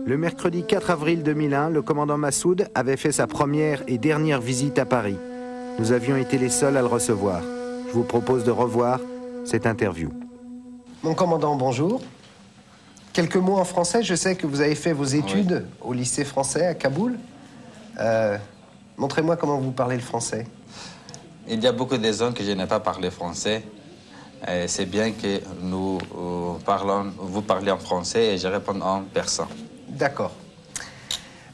Le mercredi 4 avril 2001, le commandant Massoud avait fait sa première et dernière visite à Paris. Nous avions été les seuls à le recevoir. Je vous propose de revoir cette interview. Mon commandant, bonjour. Quelques mots en français. Je sais que vous avez fait vos études au lycée français à Kaboul. Montrez-moi comment vous parlez le français. Il y a beaucoup de zones que je n'ai pas parlé français. C'est bien que vous parlez en français et je réponds en persan. D'accord.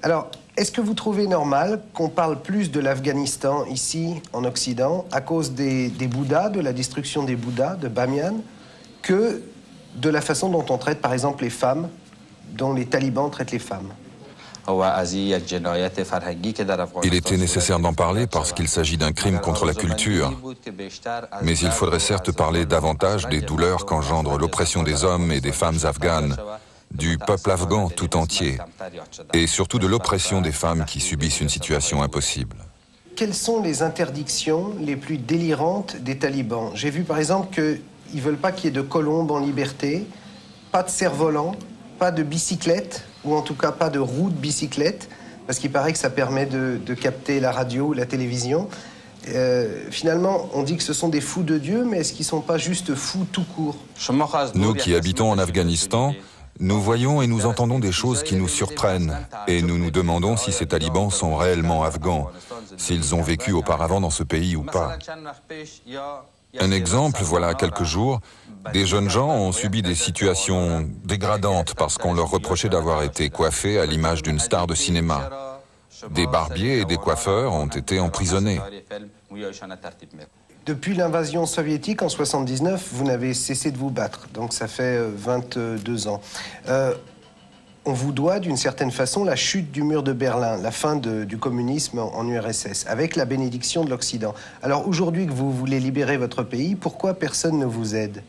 Alors, est-ce que vous trouvez normal qu'on parle plus de l'Afghanistan ici, en Occident, à cause des Bouddhas, de la destruction des Bouddhas, de Bamiyan, que de la façon dont on traite, par exemple, les femmes, dont les talibans traitent les femmes? Il était nécessaire d'en parler parce qu'il s'agit d'un crime contre la culture. Mais il faudrait certes parler davantage des douleurs qu'engendre l'oppression des hommes et des femmes afghanes, du peuple afghan tout entier, et surtout de l'oppression des femmes qui subissent une situation impossible. Quelles sont les interdictions les plus délirantes des talibans? J'ai vu par exemple qu'ils ne veulent pas qu'il y ait de colombes en liberté, pas de cerf-volant, pas de bicyclette, ou en tout cas pas de roue de bicyclette, parce qu'il paraît que ça permet de capter la radio ou la télévision. Finalement, on dit que ce sont des fous de Dieu, mais est-ce qu'ils ne sont pas juste fous tout court? Nous qui habitons en Afghanistan, nous voyons et nous entendons des choses qui nous surprennent, et nous nous demandons si ces talibans sont réellement afghans, s'ils ont vécu auparavant dans ce pays ou pas. Un exemple, voilà quelques jours, des jeunes gens ont subi des situations dégradantes parce qu'on leur reprochait d'avoir été coiffés à l'image d'une star de cinéma. Des barbiers et des coiffeurs ont été emprisonnés. Depuis l'invasion soviétique en 1979, vous n'avez cessé de vous battre, donc ça fait 22 ans. On vous doit d'une certaine façon la chute du mur de Berlin, la fin du communisme en URSS, avec la bénédiction de l'Occident. Alors aujourd'hui que vous voulez libérer votre pays, pourquoi personne ne vous aide?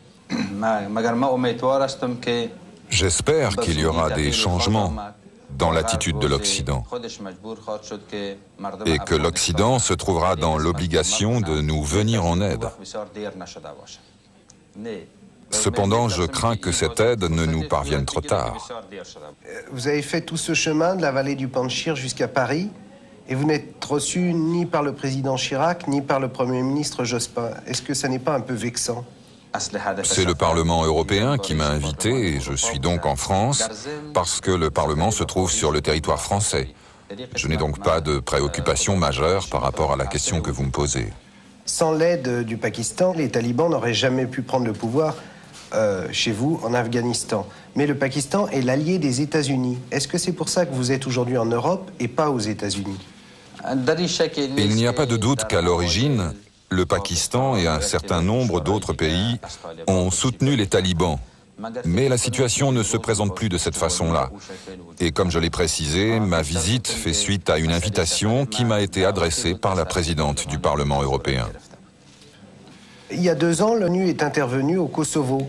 J'espère qu'il y aura des changements dans l'attitude de l'Occident et que l'Occident se trouvera dans l'obligation de nous venir en aide. Cependant, je crains que cette aide ne nous parvienne trop tard. Vous avez fait tout ce chemin de la vallée du Panjshir jusqu'à Paris et vous n'êtes reçu ni par le président Chirac ni par le Premier ministre Jospin. Est-ce que ça n'est pas un peu vexant? C'est le Parlement européen qui m'a invité et je suis donc en France parce que le Parlement se trouve sur le territoire français. Je n'ai donc pas de préoccupation majeure par rapport à la question que vous me posez. Sans l'aide du Pakistan, les talibans n'auraient jamais pu prendre le pouvoir chez vous, en Afghanistan. Mais le Pakistan est l'allié des États-Unis. Est-ce que c'est pour ça que vous êtes aujourd'hui en Europe et pas aux États-Unis? Il n'y a pas de doute qu'à l'origine, le Pakistan et un certain nombre d'autres pays ont soutenu les talibans. Mais la situation ne se présente plus de cette façon-là. Et comme je l'ai précisé, ma visite fait suite à une invitation qui m'a été adressée par la présidente du Parlement européen. Il y a 2 ans, l'ONU est intervenue au Kosovo.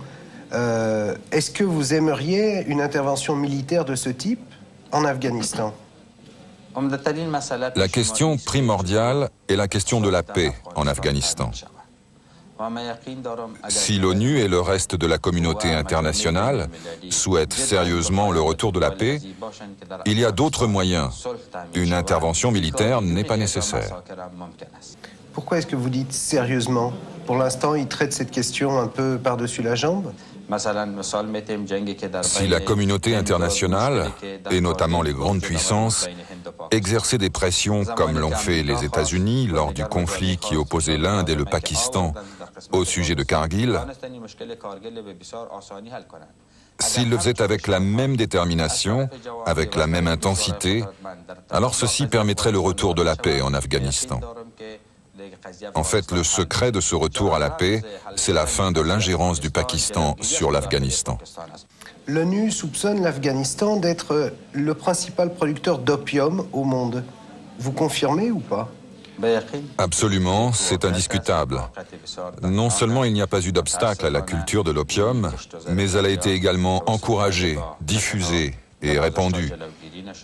Est-ce que vous aimeriez une intervention militaire de ce type en Afghanistan? La question primordiale est la question de la paix en Afghanistan. Si l'ONU et le reste de la communauté internationale souhaitent sérieusement le retour de la paix, il y a d'autres moyens. Une intervention militaire n'est pas nécessaire. Pourquoi est-ce que vous dites sérieusement? Pour l'instant, ils traitent cette question un peu par-dessus la jambe. Si la communauté internationale, et notamment les grandes puissances, exerçaient des pressions comme l'ont fait les États-Unis lors du conflit qui opposait l'Inde et le Pakistan au sujet de Kargil, s'ils le faisaient avec la même détermination, avec la même intensité, alors ceci permettrait le retour de la paix en Afghanistan. En fait, le secret de ce retour à la paix, c'est la fin de l'ingérence du Pakistan sur l'Afghanistan. L'ONU soupçonne l'Afghanistan d'être le principal producteur d'opium au monde. Vous confirmez ou pas? Absolument, c'est indiscutable. Non seulement il n'y a pas eu d'obstacle à la culture de l'opium, mais elle a été également encouragée, diffusée et répandue.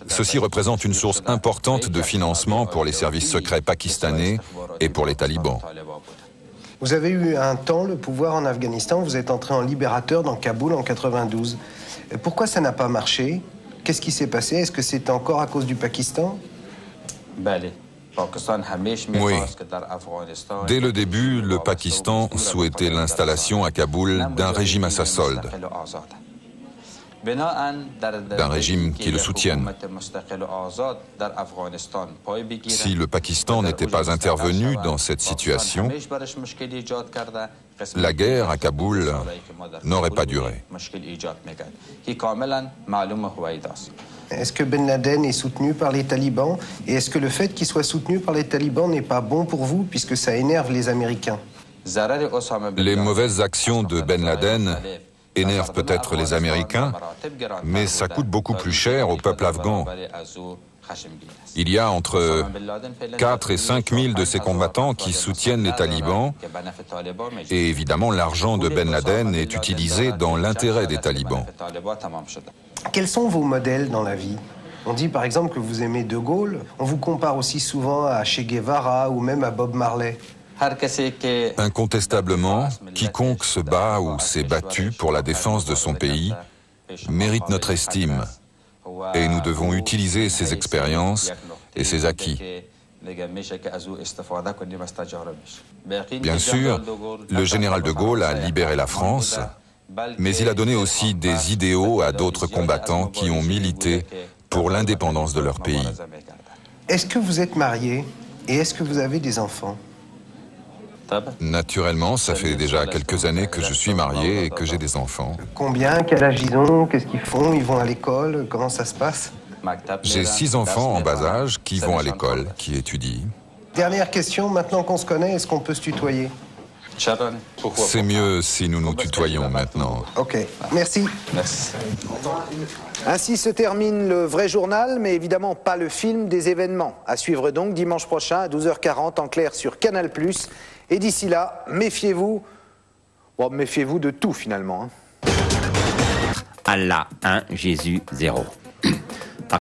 Ceci représente une source importante de financement pour les services secrets pakistanais et pour les talibans. Vous avez eu un temps le pouvoir en Afghanistan, vous êtes entré en libérateur dans Kaboul en 92. Pourquoi ça n'a pas marché? Qu'est-ce qui s'est passé? Est-ce que c'est encore à cause du Pakistan? Oui. Dès le début, le Pakistan souhaitait l'installation à Kaboul d'un régime à sa solde, d'un régime qui le soutienne. Si le Pakistan n'était pas intervenu dans cette situation, la guerre à Kaboul n'aurait pas duré. Est-ce que Ben Laden est soutenu par les talibans? Et est-ce que le fait qu'il soit soutenu par les talibans n'est pas bon pour vous, puisque ça énerve les Américains? Les mauvaises actions de Ben Laden énervent peut-être les Américains, mais ça coûte beaucoup plus cher au peuple afghan. Il y a entre 4 et 5 000 de ces combattants qui soutiennent les talibans, et évidemment l'argent de Ben Laden est utilisé dans l'intérêt des talibans. Quels sont vos modèles dans la vie? On dit par exemple que vous aimez De Gaulle, on vous compare aussi souvent à Che Guevara ou même à Bob Marley. Incontestablement, quiconque se bat ou s'est battu pour la défense de son pays mérite notre estime, et nous devons utiliser ses expériences et ses acquis. Bien sûr, le général de Gaulle a libéré la France, mais il a donné aussi des idéaux à d'autres combattants qui ont milité pour l'indépendance de leur pays. Est-ce que vous êtes marié et est-ce que vous avez des enfants? Naturellement, ça fait déjà quelques années que je suis marié et que j'ai des enfants. Combien? Quel âge ils ont? Qu'est-ce qu'ils font? Ils vont à l'école? Comment ça se passe? J'ai 6 enfants en bas âge qui vont à l'école, qui étudient. Dernière question, maintenant qu'on se connaît, est-ce qu'on peut se tutoyer? C'est mieux si nous nous tutoyons maintenant. Ok, merci. Merci. Ainsi se termine le vrai journal, mais évidemment pas le film des événements. À suivre donc dimanche prochain à 12h40 en clair sur Canal+. Et d'ici là, méfiez-vous. Bon, méfiez-vous de tout finalement. Allah 1, Jésus 0.